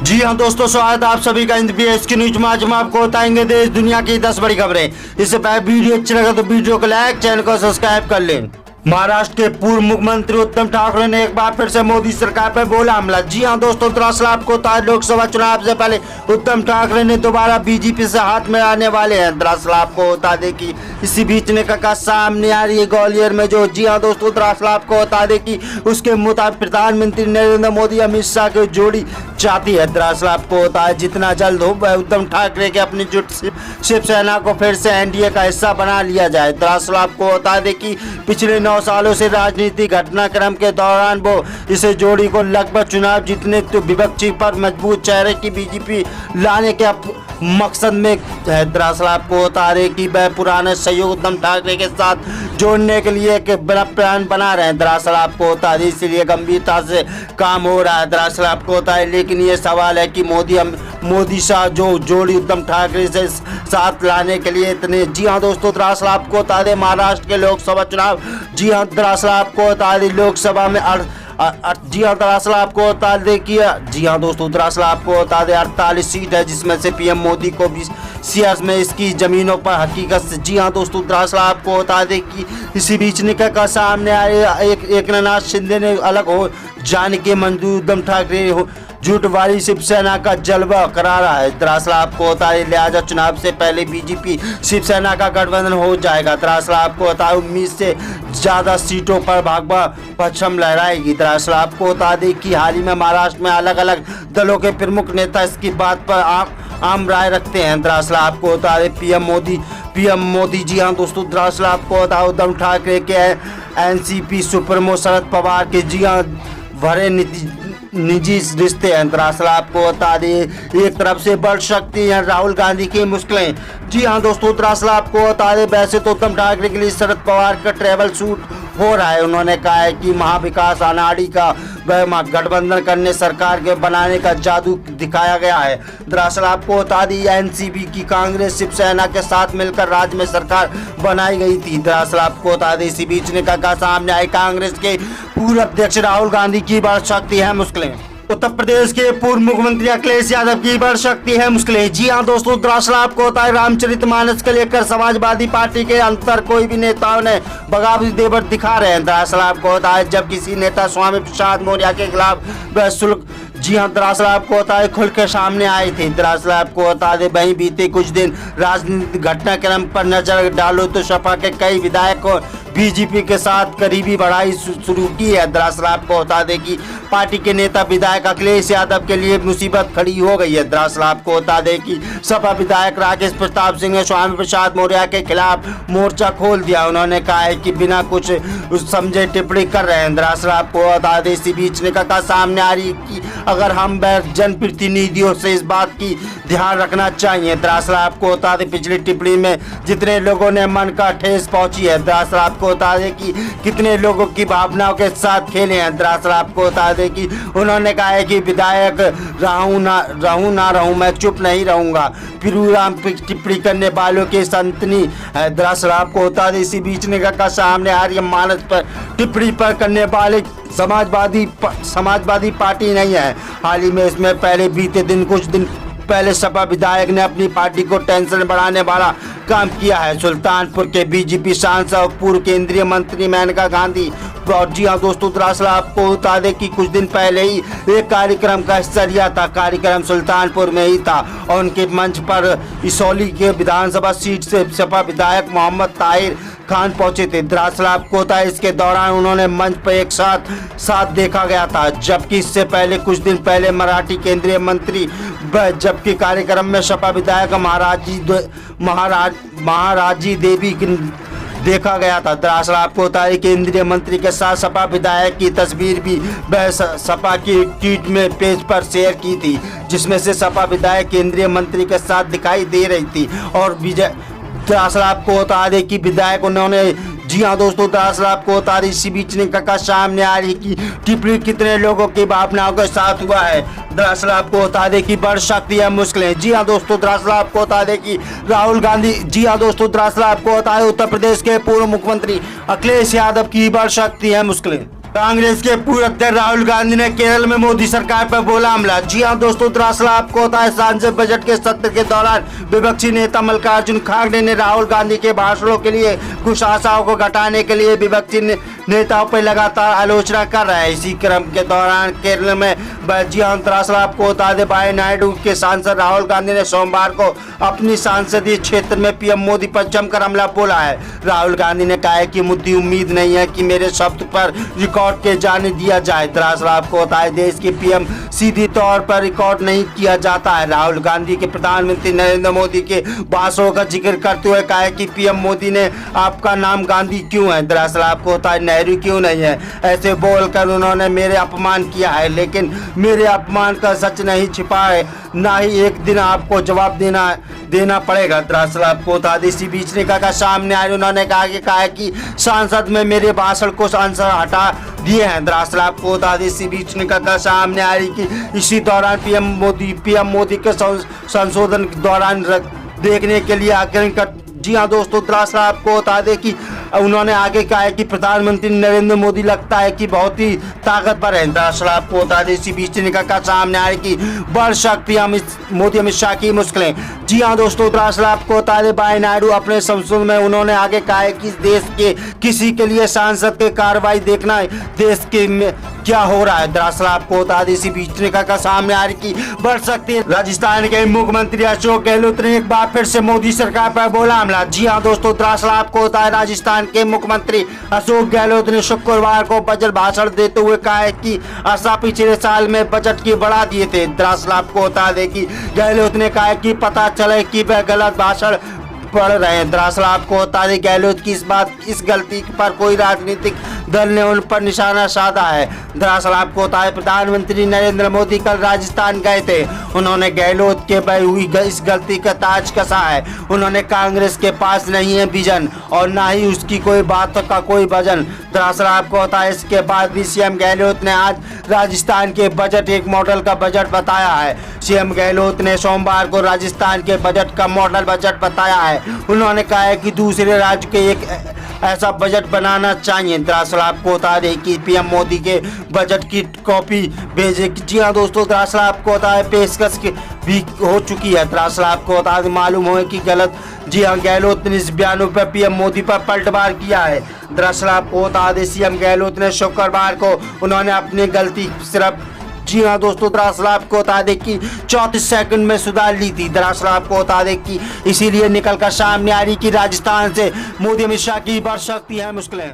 जी हाँ दोस्तों, स्वागत है आप सभी का NBS की न्यूज में। आज हम आपको बताएंगे देश दुनिया की 10 बड़ी खबरें। इससे पहले वीडियो अच्छी लगा तो वीडियो को लाइक, चैनल को सब्सक्राइब कर लें। महाराष्ट्र के पूर्व मुख्यमंत्री उत्तम ठाकरे ने एक बार फिर से मोदी सरकार पर बोला हमला। जी हाँ दोस्तों, दरअसल आपको लोकसभा चुनाव से पहले उत्तम ठाकरे ने दोबारा बीजेपी से हाथ मिलाने वाले हैं। दरअसल आपको बता दें कि इसी बीच ने कहा सामने आ रही है ग्वालियर में जो। जी हाँ दोस्तों, दरअसल आपको बता दें कि उसके मुताबिक प्रधानमंत्री नरेंद्र मोदी अमित शाह की जोड़ी चाहती है। दरअसल आपको बता दें जितना जल्द हो वह उत्तम ठाकरे के अपनी जुट शिवसेना को फिर से एनडीए का हिस्सा बना लिया जाए। दरअसल आपको बता दें कि पिछले 9 सालों से राजनीतिक घटनाक्रम के दौरान वो इसे जोड़ी को लगभग चुनाव जीतने तो विपक्षी पर मजबूत चेहरे की बीजेपी लाने के मकसद में है। दरअसल आपको बता रहे कि वह पुराने सहयोग उत्तम ठाकरे के साथ जोड़ने के लिए एक बड़ा प्लान बना रहे हैं। दरअसल आपको बता दें इसलिए गंभीरता से काम हो रहा है। दरअसल आपको बता दें लेकिन ये सवाल है कि मोदी शाह जो जोड़ी उत्तम ठाकरे से साथ लाने के लिए इतने। जी हाँ दोस्तों, दरअसल आपको बता दें महाराष्ट्र के लोकसभा चुनाव। जी हाँ, दरअसल आपको बता दें लोकसभा में जी हाँ दरअसल आपको बता दें कि जी हाँ दोस्तों, दरअसल आपको बता दें 48 सीट है जिसमें से पीएम मोदी को भी सीएस में इसकी जमीनों पर हकीकत से। जी हाँ दोस्तों, दरअसल आपको बता दें कि इसी बीच निकल कर सामने आए एकनाथ शिंदे ने अलग हो जाने के मंजूर उत्तम ठाकरे झूठ वाली शिवसेना का जलवा करा रहा है। दरअसल आपको बता दें लिहाजा चुनाव से पहले बीजेपी शिवसेना का गठबंधन हो जाएगा। दरअसल आपको बता 19 से ज़्यादा सीटों पर भागवा परचम लहराएगी। दरअसल आपको बता दें कि हाल ही में महाराष्ट्र में अलग अलग दलों के प्रमुख नेता इसकी बात पर आम राय रखते हैं। दरअसल आपको बता दें पीएम मोदी जी हाँ दोस्तों, दरअसल आपको बता उद्धव ठाकरे के एनसीपी सुप्रीमो शरद पवार के जी हाँ भरे निजी रिश्ते हैं। दरअसल आपको बता दें एक तरफ से बढ़ सकती हैं राहुल गांधी की मुश्किलें। जी हाँ दोस्तों, दरअसल आपको बता दें वैसे तो उत्तम ठाकरे के लिए शरद पवार का ट्रैवल शूट हो रहा है। उन्होंने कहा है कि महाविकास अघाड़ी का गठबंधन करने सरकार के बनाने का जादू दिखाया गया है। दरअसल आपको बता दी एनसीपी की कांग्रेस शिवसेना के साथ मिलकर राज्य में सरकार बनाई गई थी। दरअसल आपको बता दें इसी बीच ने कहा सामने आई कांग्रेस के पूर्व अध्यक्ष राहुल गांधी की बढ़ सकती है मुश्किलें। उत्तर प्रदेश के पूर्व मुख्यमंत्री अखिलेश यादव की बढ़ सकती है मुश्किलें। जी हाँ दोस्तों, दरअसल आपको होता है रामचरितमानस को लेकर समाजवादी पार्टी के अंतर कोई भी नेताओं ने बगावती तेवर दिखा रहे हैं। दरअसल आपको होता है जब किसी नेता स्वामी प्रसाद मौर्य के खिलाफ शुल्क जी हाँ दरअसल आपको बता दें खुल के सामने आए थे। दरअसल आपको बता दें वहीं बीते कुछ दिन राजनीतिक घटनाक्रम पर नजर डालो तो सपा के कई विधायकों बीजेपी के साथ करीबी बढ़ाई शुरू की है। दरअसल आपको बता दें कि पार्टी के नेता विधायक अखिलेश यादव के लिए मुसीबत खड़ी हो गई है। दरअसल आपको बता दें कि सपा विधायक राकेश प्रताप सिंह ने स्वामी प्रसाद मौर्य के खिलाफ मोर्चा खोल दिया। उन्होंने कहा है कि बिना कुछ समझे टिप्पणी कर रहे हैं। दरअसल आपको बता दें इसी बीच ने कहा सामने आ रही कि अगर हम जनप्रतिनिधियों से इस बात की ध्यान रखना चाहिए। दरअसल आपको बता दें पिछली टिप्पणी में जितने लोगों ने मन का ठेस पहुंची है। दरअसल आपको बता दें कि कितने लोगों की भावनाओं के साथ खेले हैं। दरअसल आपको बता दें कि उन्होंने कहा है कि विधायक रहूं ना रहूं मैं चुप नहीं रहूंगा। फिरूराम टिप्पणी करने वालों की संतनी है। दरअसल आपको बता दें इसी बीच ने कहा सामने आ रही है मानस पर टिप्पणी पर करने वाले समाजवादी पार्टी नहीं है। हाल ही में इसमें पहले बीते दिन कुछ दिन पहले सपा विधायक ने अपनी पार्टी को टेंशन बढ़ाने वाला काम किया है। सुल्तानपुर के बीजेपी सांसद और पूर्व केंद्रीय मंत्री मेनका गांधी। और जी हाँ दोस्तों, दरअसल आपको बता दें कि कुछ दिन पहले ही एक कार्यक्रम का हिस्सा लिया था। कार्यक्रम सुल्तानपुर में ही था और उनके मंच पर इसौली के विधानसभा सीट से सपा विधायक मोहम्मद ताहिर खान पहुंचे थे। दरअसल आपको होता है इसके दौरान उन्होंने मंच पर एक साथ देखा गया था, जबकि इससे पहले कुछ दिन पहले मराठी केंद्रीय मंत्री जबकि कार्यक्रम में सपा विधायक महाराजी देवी देखा गया था। दरअसल आपको बता दें केंद्रीय मंत्री के साथ सपा विधायक की तस्वीर भी वह सपा की ट्वीट में पेज पर शेयर की थी, जिसमें से सपा विधायक केंद्रीय मंत्री के साथ दिखाई दे रही थी। और दरअसल आपको बता दें कि विधायक उन्होंने जी हाँ दोस्तों, दरअसल आपको बता दें इसी बीच ने कहा सामने आ रही कि टिप्पणी कितने लोगों की भावनाओं के साथ हुआ है। दरअसल आपको बता दें कि बढ़ सकती है मुश्किलें। जी हाँ दोस्तों, दरअसल आपको बता दें कि राहुल गांधी जी हाँ दोस्तों, दरअसल आपको बता दें उत्तर प्रदेश के पूर्व मुख्यमंत्री अखिलेश यादव की बढ़ सकती है मुश्किलें। कांग्रेस के पूर्व अध्यक्ष राहुल गांधी ने केरल में मोदी सरकार पर बोला हमला। जी हां दोस्तों, दरअसल आपको होता है संसद बजट के सत्र के दौरान विपक्षी नेता मल्लिकार्जुन खड़गे ने राहुल गांधी के भाषणों के लिए कुछ आशाओं को घटाने के लिए विपक्षी नेताओं पर लगातार आलोचना कर रहा है। इसी क्रम के दौरान केरल में जी हां, दरअसल आपको बता दें वायनाडू के सांसद राहुल गांधी ने सोमवार को अपनी संसदीय क्षेत्र में पीएम मोदी पर जमकर हमला बोला है। राहुल गांधी ने कहा है कि मुझे उम्मीद नहीं है कि मेरे शब्द पर रिकॉर्ड के जाने दिया जाए। दरअसल आपको होता है देश के पीएम सीधी तौर पर रिकॉर्ड नहीं किया जाता है। राहुल गांधी के प्रधानमंत्री नरेंद्र मोदी के भाषणों का जिक्र करते हुए कहा है कि पीएम मोदी ने आपका नाम गांधी क्यों है, दरअसल आपको होता है नेहरू क्यों नहीं है। ऐसे बोलकर उन्होंने मेरे अपमान किया है, लेकिन मेरे अपमान का सच नहीं छिपा है, ना ही एक दिन आपको जवाब देना पड़ेगा। दरअसल आपको बता दें इसी बीच ने कहा सामने आए, उन्होंने कहा कि सांसद में मेरे भाषण को आंसर हटा दिए हैं। दरअसल आपको बता दें इसी बीच ने कहा सामने आ रही कि इसी दौरान पीएम मोदी के संशोधन के दौरान देखने के लिए आग्रह कर। जी हाँ दोस्तों, दरअसल आपको बता दें कि उन्होंने आगे कहा है कि प्रधानमंत्री नरेंद्र मोदी लगता है कि बहुत ही ताकतवर है। दरअसल आपको बता दें इसी बीच ने कहा सामने आ रही कि बढ़ सकती है मोदी अमित शाह की मुश्किलें। जी हाँ दोस्तों, दरअसल आपको बता दें वायनाडू अपने संसद में उन्होंने आगे कहा है कि देश के किसी के लिए सांसद के कार्रवाई देखना है देश के में क्या हो रहा है। दरअसल आपको बता दें इसी बीच ने कहा सामने आ रही कि बढ़ सकती है। राजस्थान के मुख्यमंत्री अशोक गहलोत ने एक बार फिर से मोदी सरकार पर बोला हमला। जी हाँ दोस्तों, दरअसल आपको बता दें राजस्थान के मुख्यमंत्री अशोक गहलोत ने शुक्रवार को बजट भाषण देते हुए कहा है कि आशा पिछले साल में बजट की बढ़ा दिए थे। दरअसल आपको बता दें कि गहलोत ने कहा कि पता चले कि वह गलत भाषण पढ़ रहे हैं। दरअसल आपको बता दें गहलोत की इस गलती पर कोई राजनीतिक दल ने उन पर निशाना साधा है। दरअसल आपको बता दें प्रधानमंत्री नरेंद्र मोदी कल राजस्थान गए थे। उन्होंने गहलोत के बही हुई इस गलती का ताज कसा है। उन्होंने कांग्रेस के पास नहीं है विजन और ना ही उसकी कोई बात का कोई वजन। दरअसल आपको बता दें इसके बाद भी सीएम गहलोत ने आज राजस्थान के बजट एक मॉडल का बजट बताया है। सीएम गहलोत ने सोमवार को राजस्थान के बजट का मॉडल बजट बताया है। उन्होंने कहा है कि दूसरे राज्य के एक ऐसा बजट बनाना चाहिए। दरअसल आपको बता दें कि पीएम मोदी के बजट की कॉपी भेजे। जी हाँ दोस्तों, दरअसल आपको बता दें पेशकश भी हो चुकी है। दरअसल आपको बता दें मालूम हो कि गलत। जी हाँ, गहलोत ने इस बयानों पर पीएम मोदी पर पलटवार किया है। दरअसल आपको बता दें सीएम गहलोत ने शुक्रवार को उन्होंने अपनी गलती सिर्फ जी हाँ दोस्तों, दरअसल आपको बता दें कि 34 सेकंड में सुधार ली थी। दरअसल आपको बता दें कि इसीलिए निकलकर सामने आ रही कि राजस्थान से मोदी अमित शाह की बढ़ सकती है मुश्किलें।